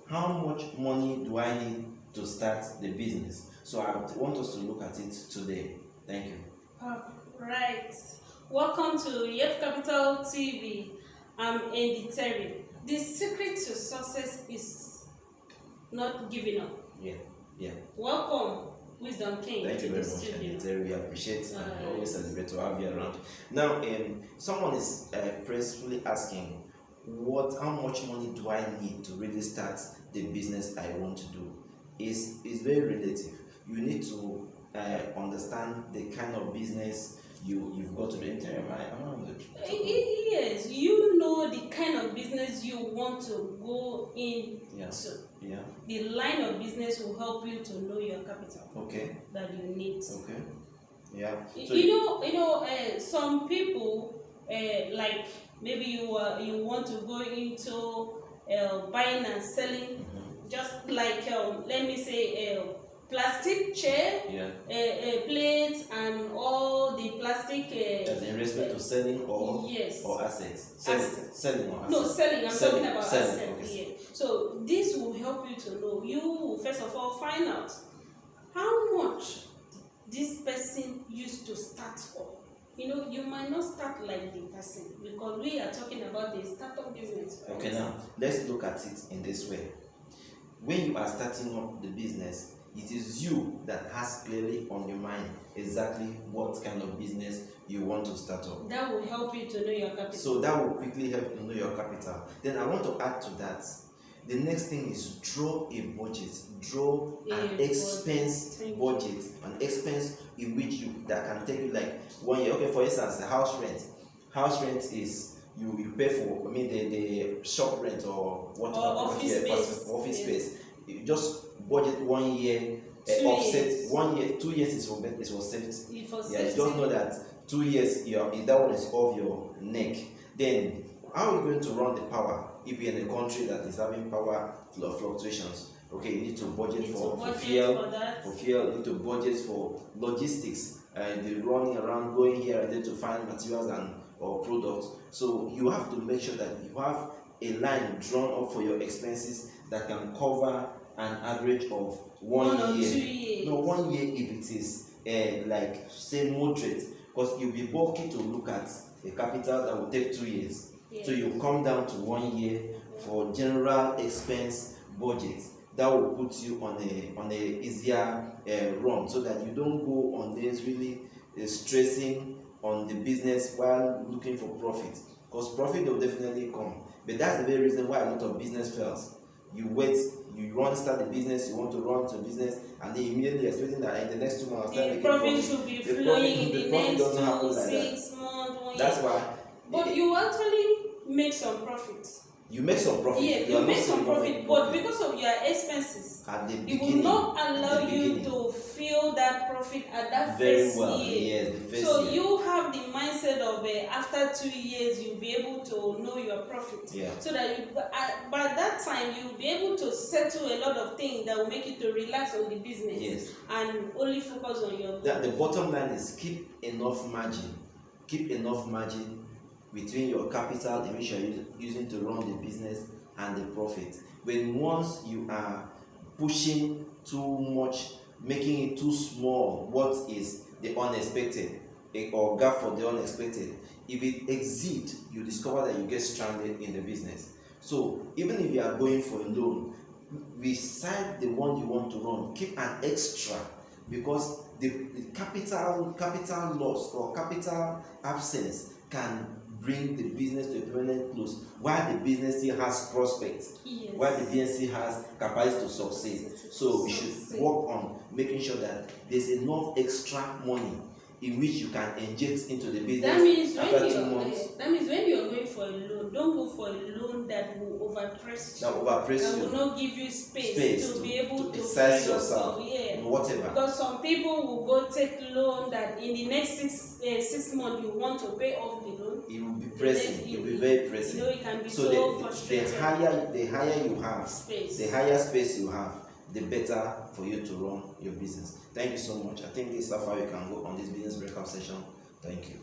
how much money do I need to start the business? So I want us to look at it today. Thank you. Right. Welcome to Yef Capital TV. I'm Andy Terry. The secret to success is not giving up. Yeah. Welcome, Wisdom King. Thank you very much, Andy Terry. We appreciate and always celebrate to have you around. Now, someone is pressfully asking, how much money do I need to really start the business I want to do? Is very relative. You need to understand the kind of business you've got to do. Yes, you know the kind of business you want to go into. Yeah. The line of business will help you to know your capital. Okay. That you need. Okay. Yeah. So some people like maybe you want to go into buying and selling, just like let me say plastic chair, plates, and all the plastic. As in respect to selling or yes, or assets. Selling or assets. No, selling. I'm talking about assets. Okay. Yeah. So this will help you to know. You will first of all find out how much this person used to start for. You might not start like the person, because we are talking about the startup business. Okay, now let's look at it in this way. When you are starting up the business, it is you that has clearly on your mind exactly what kind of business you want to start up. That will help you to know your capital. So that will quickly help you to know your capital. Then I want to add to that. The next thing is draw a budget. Draw an expense budget, an expense in which that can take you like 1 year. Okay, for instance, the house rent. House rent is you pay for, the shop rent or what office space. You just budget 1 year, offset 1 year, 2 years is for safety. You just know that 2 years that one is off your neck. Then how are you going to run the power if you're in a country that is having power fluctuations? Okay, you need to budget for fuel. You need to budget for logistics and the running around, going here and there to find materials or products. So you have to make sure that you have a line drawn up for your expenses that can cover an average of 1 year. 2 years. No, 1 year if it is like say moderate, because you'll be bulky to look at a capital that will take 2 years. So you come down to 1 year for general expense budget. That will put you on a easier run, so that you don't go on this really stressing on the business while looking for profit. Because profit will definitely come, but that's the very reason why a lot of business fails. You wait, you want to start the business, you want to run to business, and then immediately expecting that in the next 2 months the profit should be flowing in the next 2, 6 months, 1 year. That's why. But you actually make some profits. You make some profit. Yeah, you make some profit, but because of your expenses, at the it will beginning, not allow you to feel that profit at that very first well. year. Yes, the first So year. you have the mindset of after 2 years you'll be able to know your profit. Yeah. So that by that time you'll be able to settle a lot of things that will make you to relax on the business. Yes. And only focus on your. The bottom line is keep enough margin. Keep enough margin between your capital in which you are using to run the business and the profit. When once you are pushing too much, making it too small, what is the unexpected or gap for the unexpected, if it exceeds, you discover that you get stranded in the business. So even if you are going for a loan, beside the one you want to run, keep an extra, because the capital loss or capital absence can bring the business to a permanent close, while the business still has prospects, while the business still has capacity to succeed. So we should work on making sure that there's enough extra money in which you can inject into the business. That means after 2 months. That means when you're going for a loan, don't go for a loan that will overpress you. That will not give you space to be able to exercise yourself. Whatever. Because some people will go take loan that in the next 6 months you want to pay off the loan. It will be pressing. It will be very pressing. It can be so frustrating. The higher you have space, the higher space you have, the better for you to run your business. Thank you so much. I think this is how far we can go on this business breakout session. Thank you.